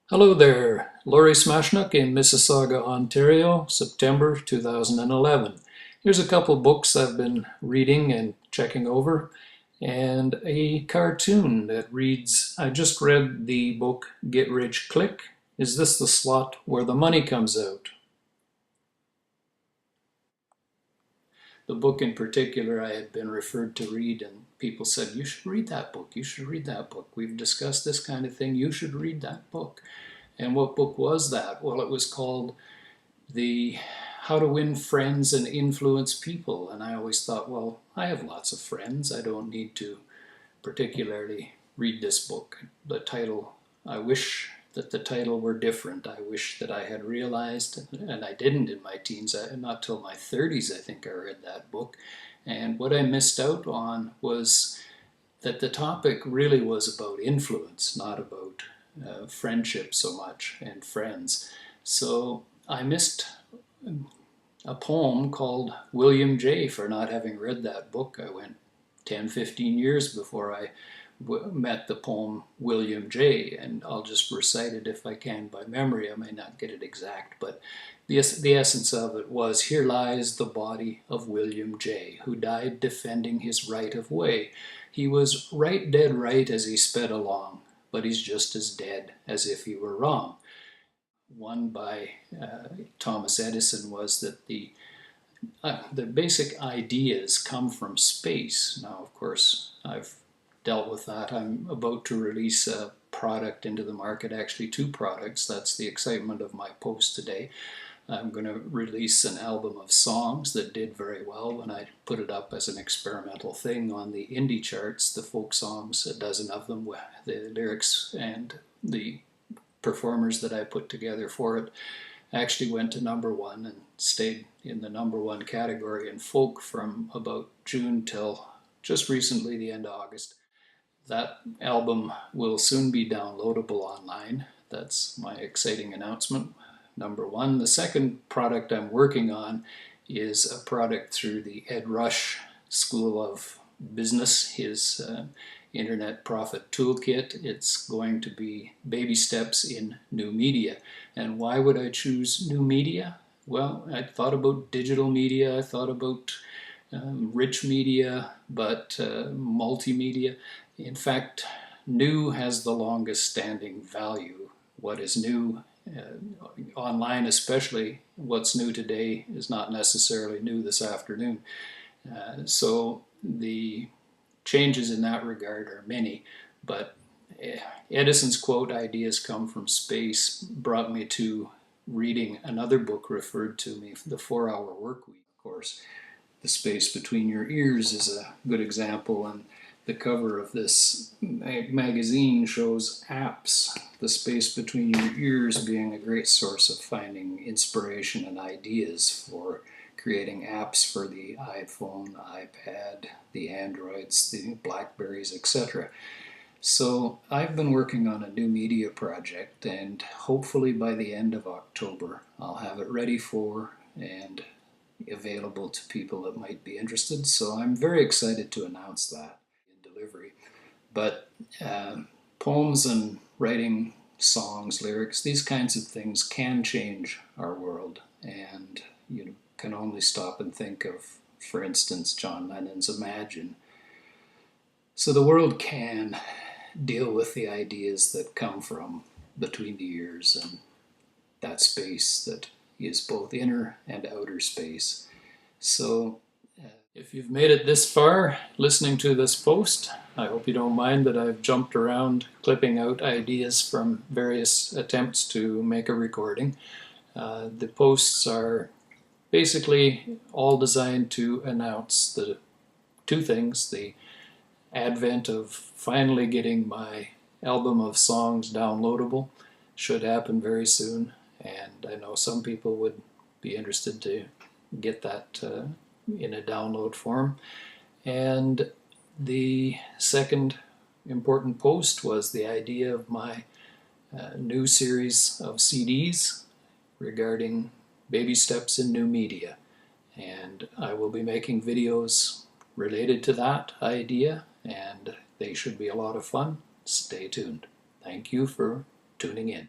Hello there, Laurie Smashnook in Mississauga, Ontario, September 2011. Here's a couple books I've been reading and checking over, and a cartoon that reads, I just read the book Get Rich Click. Is this the slot where the money comes out? The book in particular I had been referred to read, and people said, you should read that book, you should read that book. We've discussed this kind of thing, you should read that book. And what book was that? Well, it was called the How to Win Friends and Influence People. And I always thought, well, I have lots of friends. I don't need to particularly read this book. The title, I wish that the title were different. I wish that I had realized, and I didn't in my teens, not till my 30s I think I read that book. And what I missed out on was that the topic really was about influence, not about friendship so much and friends. So I missed a poem called William J. for not having read that book. I went 10, 15 years before I met the poem William J. And I'll just recite it if I can by memory. I may not get it exact, but the essence of it was, here lies the body of William J., who died defending his right of way. He was right dead right as he sped along, but he's just as dead as if he were wrong. One by Thomas Edison was that the basic ideas come from space. Now, of course, I've dealt with that. I'm about to release a product into the market, actually two products. That's the excitement of my post today. I'm going to release an album of songs that did very well when I put it up as an experimental thing on the indie charts, the folk songs, a dozen of them, the lyrics and the performers that I put together for it actually went to #1 and stayed in the #1 category in folk from about June till just recently, the end of August. That album will soon be downloadable online. That's my exciting announcement. #1. The second product I'm working on is a product through the Ed Rush School of Business, his Internet Profit Toolkit. It's going to be baby steps in new media. And why would I choose new media? Well, I thought about digital media, I thought about rich media, but multimedia. In fact, new has the longest standing value. What is new online, especially what's new today, is not necessarily new this afternoon. So the changes in that regard are many, but Edison's quote, ideas come from space, brought me to reading another book referred to me, The 4-Hour Workweek. Of course, the space between your ears is a good example, and the cover of this magazine shows apps, the space between your ears being a great source of finding inspiration and ideas for creating apps for the iPhone, iPad, the Androids, the Blackberries, etc. So I've been working on a new media project, and hopefully by the end of October I'll have it ready for and available to people that might be interested. So I'm very excited to announce that in delivery. But poems and writing songs, lyrics, these kinds of things can change our world, and you can only stop and think of, for instance, John Lennon's Imagine. So the world can deal with the ideas that come from between the ears and that space that is both inner and outer space. So if you've made it this far listening to this post, I hope you don't mind that I've jumped around clipping out ideas from various attempts to make a recording. The posts are basically all designed to announce the two things: the advent of finally getting my album of songs downloadable, should happen very soon, and I know some people would be interested to get that in a download form. And the second important post was the idea of my new series of CDs regarding baby steps in new media, and I will be making videos related to that idea, and they should be a lot of fun. Stay tuned. Thank you for tuning in.